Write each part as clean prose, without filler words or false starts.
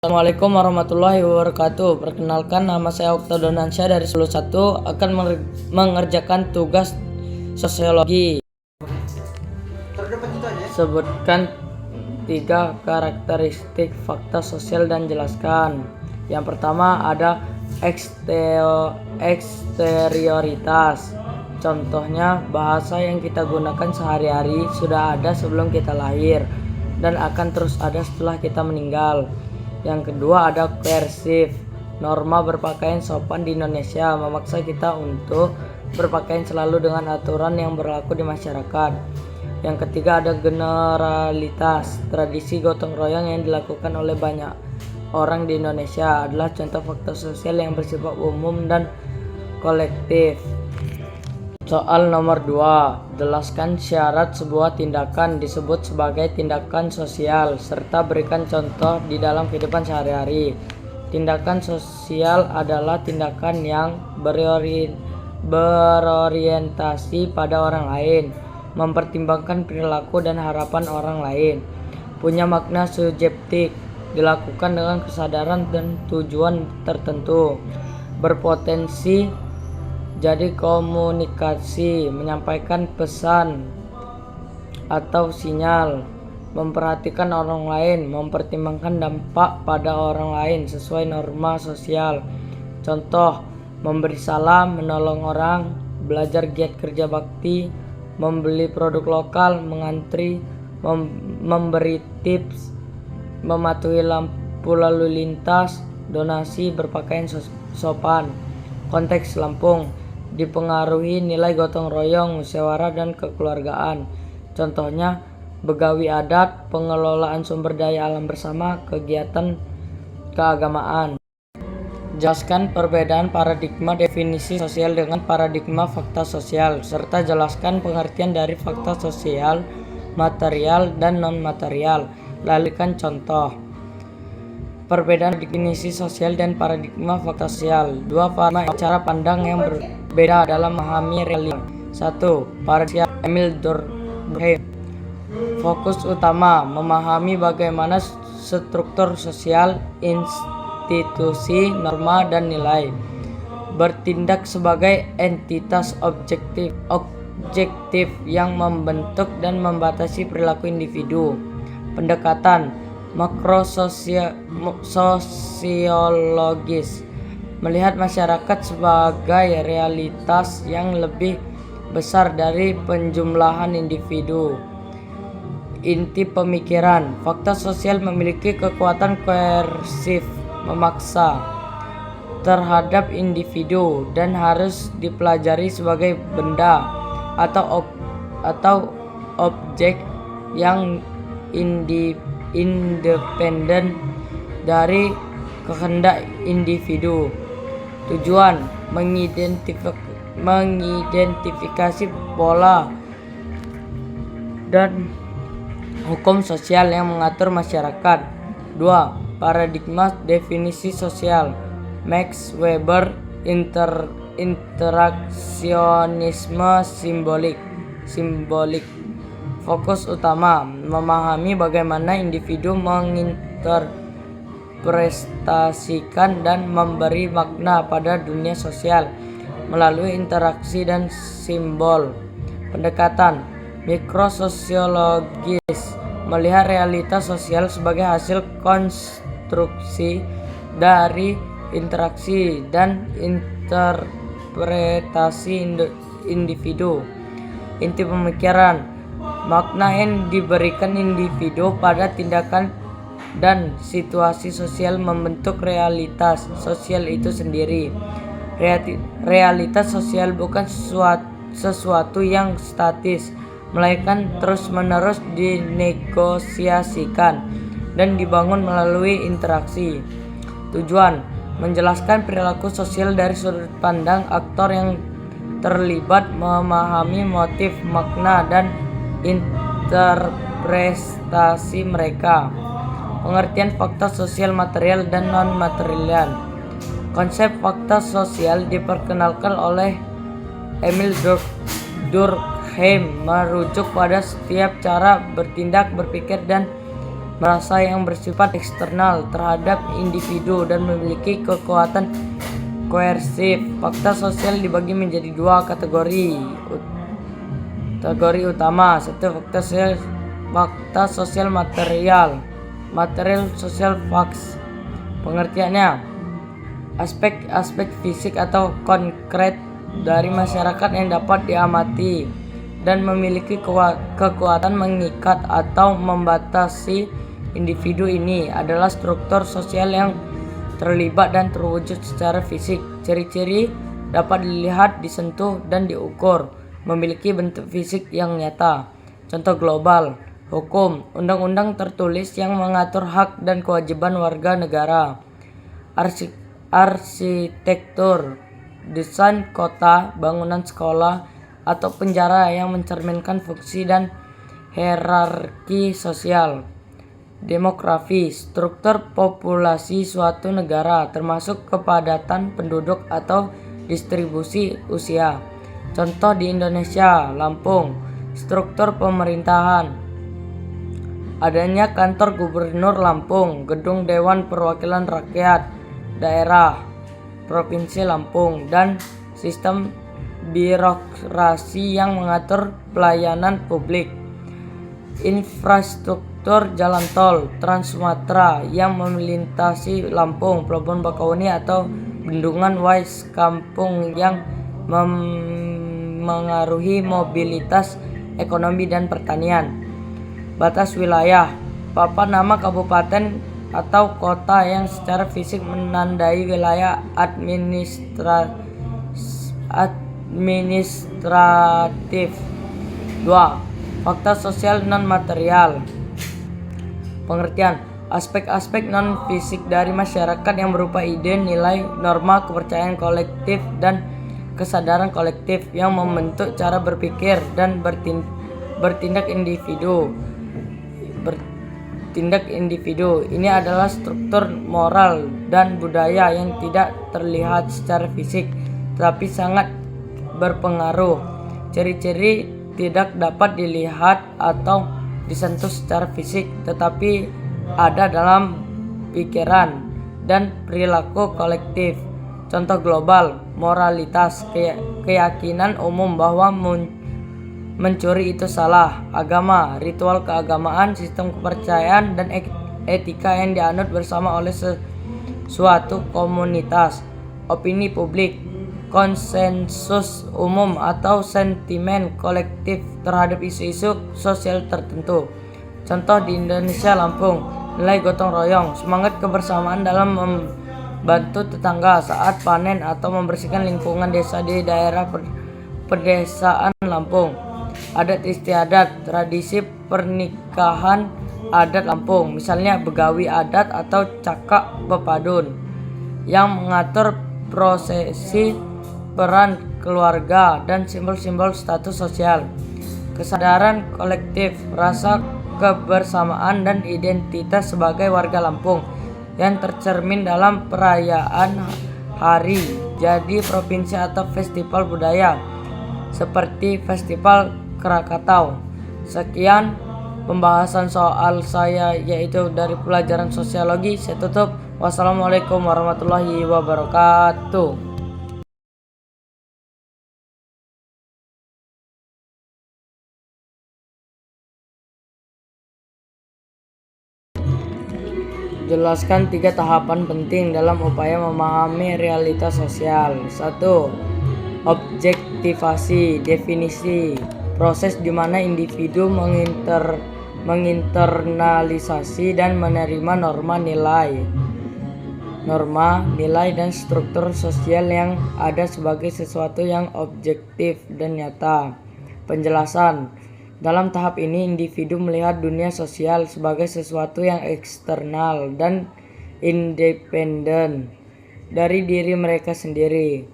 Assalamualaikum warahmatullahi wabarakatuh. Perkenalkan, nama saya Okta Donansyah dari Sulu 1 akan mengerjakan tugas sosiologi. Sebutkan 3 karakteristik fakta sosial dan jelaskan. Yang pertama ada eksterioritas. Contohnya, bahasa yang kita gunakan sehari-hari sudah ada sebelum kita lahir dan akan terus ada setelah kita meninggal. Yang kedua ada koersif. Norma berpakaian sopan di Indonesia memaksa kita untuk berpakaian selalu dengan aturan yang berlaku di masyarakat. Yang ketiga ada generalitas. Tradisi gotong royong yang dilakukan oleh banyak orang di Indonesia adalah contoh fakta sosial yang bersifat umum dan kolektif. Soal nomor 2, jelaskan syarat sebuah tindakan disebut sebagai tindakan sosial serta berikan contoh di dalam kehidupan sehari-hari. Tindakan sosial adalah tindakan yang berorientasi pada orang lain, mempertimbangkan perilaku dan harapan orang lain, punya makna subjektif, dilakukan dengan kesadaran dan tujuan tertentu, berpotensi jadi komunikasi, menyampaikan pesan atau sinyal, memperhatikan orang lain, mempertimbangkan dampak pada orang lain sesuai norma sosial. Contoh, memberi salam, menolong orang, belajar giat kerja bakti, membeli produk lokal, mengantri, memberi tips, mematuhi lampu lalu lintas, donasi, berpakaian sopan. Konteks Lampung dipengaruhi nilai gotong royong, musyawarah, dan kekeluargaan. Contohnya, begawi adat, pengelolaan sumber daya alam bersama, kegiatan keagamaan. Jelaskan perbedaan paradigma definisi sosial dengan paradigma fakta sosial, serta jelaskan pengertian dari fakta sosial, material, dan non-material. Lakukan contoh. Perbedaan definisi sosial dan paradigma fakta sosial. 2 cara pandang yang berbeda dalam memahami realitas. 1. Paradigma Emil Durkheim. Fokus utama memahami bagaimana struktur sosial, institusi, norma, dan nilai bertindak sebagai entitas objektif yang membentuk dan membatasi perilaku individu. Pendekatan makrososiologis melihat masyarakat sebagai realitas yang lebih besar dari penjumlahan individu. Inti pemikiran, fakta sosial memiliki kekuatan koersif, memaksa terhadap individu dan harus dipelajari sebagai benda atau objek yang independen dari kehendak individu. Tujuan mengidentifikasi pola dan hukum sosial yang mengatur masyarakat. 2. Paradigma definisi sosial. Max Weber, interaksionisme simbolik. Fokus utama memahami bagaimana individu menginterpretasikan dan memberi makna pada dunia sosial melalui interaksi dan simbol. Pendekatan mikrososiologis melihat realitas sosial sebagai hasil konstruksi dari interaksi dan interpretasi individu. Inti pemikiran, makna yang diberikan individu pada tindakan dan situasi sosial membentuk realitas sosial itu sendiri. Realitas sosial bukan sesuatu yang statis, melainkan terus-menerus dinegosiasikan dan dibangun melalui interaksi. Tujuan, menjelaskan perilaku sosial dari sudut pandang aktor yang terlibat, memahami motif, makna, dan interpretasi mereka. Pengertian fakta sosial material dan non-material. Konsep fakta sosial diperkenalkan oleh Emil Durkheim merujuk pada setiap cara bertindak, berpikir, dan merasa yang bersifat eksternal terhadap individu dan memiliki kekuatan koersif. Fakta sosial dibagi menjadi dua kategori utama. Satu, fakta sosial material social facts. Pengertiannya, aspek fisik atau konkret dari masyarakat yang dapat diamati dan memiliki kekuatan mengikat atau membatasi individu. Ini adalah struktur sosial yang terlibat dan terwujud secara fisik. Ciri-ciri dapat dilihat, disentuh, dan diukur, memiliki bentuk fisik yang nyata. Contoh global: hukum, undang-undang tertulis yang mengatur hak dan kewajiban warga negara. Arsitektur, desain kota, bangunan sekolah, atau penjara yang mencerminkan fungsi dan hierarki sosial. Demografi, struktur populasi suatu negara, termasuk kepadatan penduduk atau distribusi usia. Contoh di Indonesia, Lampung. Struktur pemerintahan, adanya kantor gubernur Lampung, gedung Dewan Perwakilan Rakyat Daerah Provinsi Lampung, dan sistem birokrasi yang mengatur pelayanan publik. Infrastruktur jalan tol Trans Sumatera yang melintasi Lampung, Pelabuhan Bakauheni atau Bendungan Wais Kampung yang mengaruhi mobilitas ekonomi dan pertanian. Batas wilayah, papan nama kabupaten atau kota yang secara fisik menandai wilayah administratif. 2. Fakta sosial non-material. Pengertian, aspek-aspek non-fisik dari masyarakat yang berupa ide, nilai, norma, kepercayaan kolektif, dan kesadaran kolektif yang membentuk cara berpikir dan bertindak individu. Ini adalah struktur moral dan budaya yang tidak terlihat secara fisik, tetapi sangat berpengaruh. Ciri-ciri tidak dapat dilihat atau disentuh secara fisik, tetapi ada dalam pikiran dan perilaku kolektif. Contoh global, moralitas, keyakinan umum bahwa mencuri itu salah. Agama, ritual keagamaan, sistem kepercayaan, dan etika yang dianut bersama oleh suatu komunitas. Opini publik, konsensus umum atau sentimen kolektif terhadap isu-isu sosial tertentu. Contoh di Indonesia, Lampung, nilai gotong royong, semangat kebersamaan dalam membantu tetangga saat panen atau membersihkan lingkungan desa di daerah pedesaan Lampung. Adat istiadat, tradisi pernikahan adat Lampung, misalnya begawi adat atau cakak pepadun, yang mengatur prosesi, peran keluarga, dan simbol-simbol status sosial. Kesadaran kolektif, rasa kebersamaan dan identitas sebagai warga Lampung yang tercermin dalam perayaan hari jadi provinsi atau festival budaya seperti Festival Krakatau. Sekian pembahasan soal saya, yaitu dari pelajaran sosiologi. Saya tutup. Wassalamualaikum warahmatullahi wabarakatuh. Jelaskan 3 tahapan penting dalam upaya memahami realitas sosial. 1. Objektivasi. Definisi, proses di mana individu menginternalisasi dan menerima norma, nilai, dan struktur sosial yang ada sebagai sesuatu yang objektif dan nyata. Penjelasan. Dalam tahap ini, individu melihat dunia sosial sebagai sesuatu yang eksternal dan independen dari diri mereka sendiri.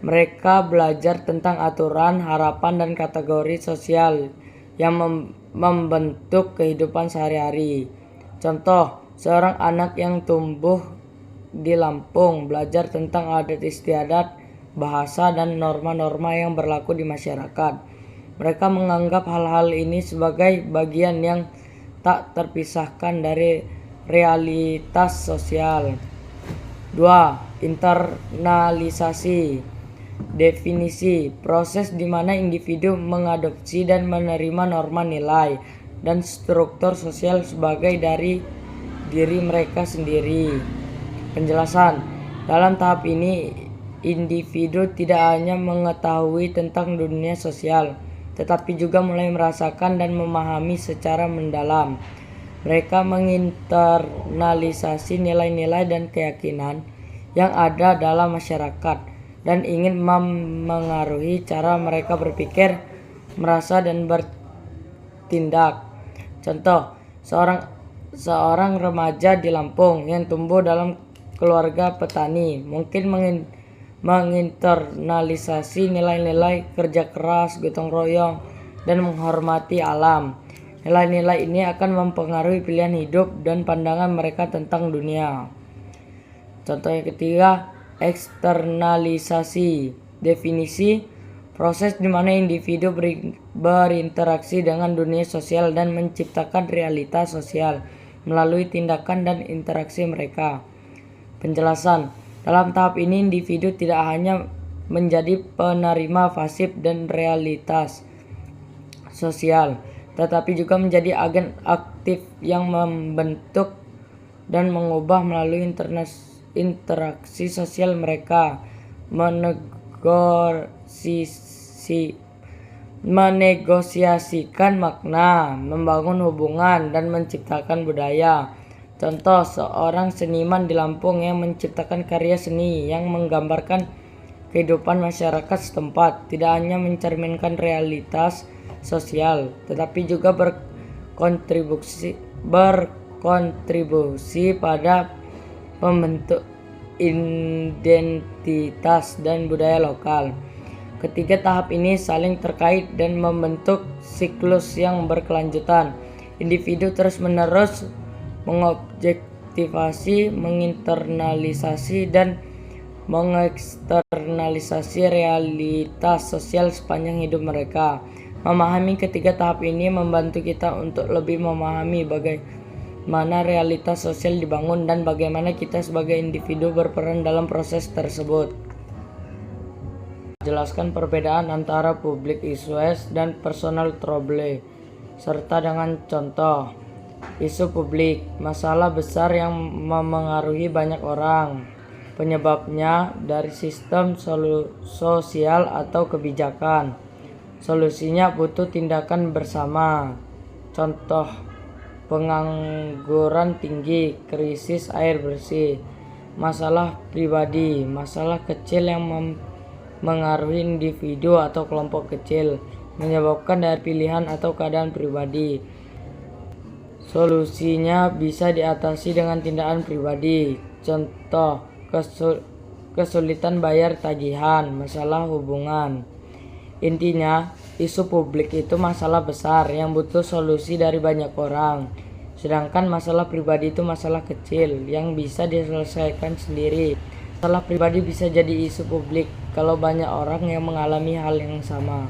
Mereka belajar tentang aturan, harapan, dan kategori sosial yang membentuk kehidupan sehari-hari. Contoh, seorang anak yang tumbuh di Lampung belajar tentang adat istiadat, bahasa, dan norma-norma yang berlaku di masyarakat. Mereka menganggap hal-hal ini sebagai bagian yang tak terpisahkan dari realitas sosial. 2. Internalisasi. Definisi: proses di mana individu mengadopsi dan menerima norma nilai dan struktur sosial sebagai dari diri mereka sendiri. Penjelasan: dalam tahap ini, individu tidak hanya mengetahui tentang dunia sosial, tetapi juga mulai merasakan dan memahami secara mendalam. Mereka menginternalisasi nilai-nilai dan keyakinan yang ada dalam masyarakat dan ingin memengaruhi cara mereka berpikir, merasa, dan bertindak. Contoh, seorang remaja di Lampung yang tumbuh dalam keluarga petani mungkin menginternalisasi nilai-nilai kerja keras, gotong royong, dan menghormati alam. Nilai-nilai ini akan mempengaruhi pilihan hidup dan pandangan mereka tentang dunia. Contoh yang ketiga, eksternalisasi. Definisi: proses di mana individu berinteraksi dengan dunia sosial dan menciptakan realitas sosial melalui tindakan dan interaksi mereka. Penjelasan: dalam tahap ini individu tidak hanya menjadi penerima pasif dan realitas sosial, tetapi juga menjadi agen aktif yang membentuk dan mengubah melalui interaksi sosial mereka, menegosiasikan makna, membangun hubungan, dan menciptakan budaya. Contoh, seorang seniman di Lampung yang menciptakan karya seni yang menggambarkan kehidupan masyarakat setempat tidak hanya mencerminkan realitas sosial, tetapi juga berkontribusi pada membentuk identitas dan budaya lokal. Ketiga tahap ini saling terkait dan membentuk siklus yang berkelanjutan. Individu terus-menerus mengobjektivasi, menginternalisasi, dan mengeksternalisasi realitas sosial sepanjang hidup mereka. Memahami ketiga tahap ini membantu kita untuk lebih memahami bagaimana realitas sosial dibangun dan bagaimana kita sebagai individu berperan dalam proses tersebut. Jelaskan perbedaan antara public issues dan personal trouble, serta dengan contoh. Isu publik: masalah besar yang memengaruhi banyak orang. Penyebabnya dari sistem sosial atau kebijakan. Solusinya butuh tindakan bersama. Contoh, pengangguran tinggi, krisis air bersih. Masalah pribadi: masalah kecil yang mengaruhi individu atau kelompok kecil, menyebabkan dari pilihan atau keadaan pribadi. Solusinya bisa diatasi dengan tindakan pribadi. Contoh, kesulitan bayar tagihan, masalah hubungan. Intinya, isu publik itu masalah besar yang butuh solusi dari banyak orang. Sedangkan masalah pribadi itu masalah kecil yang bisa diselesaikan sendiri. Masalah pribadi bisa jadi isu publik kalau banyak orang yang mengalami hal yang sama.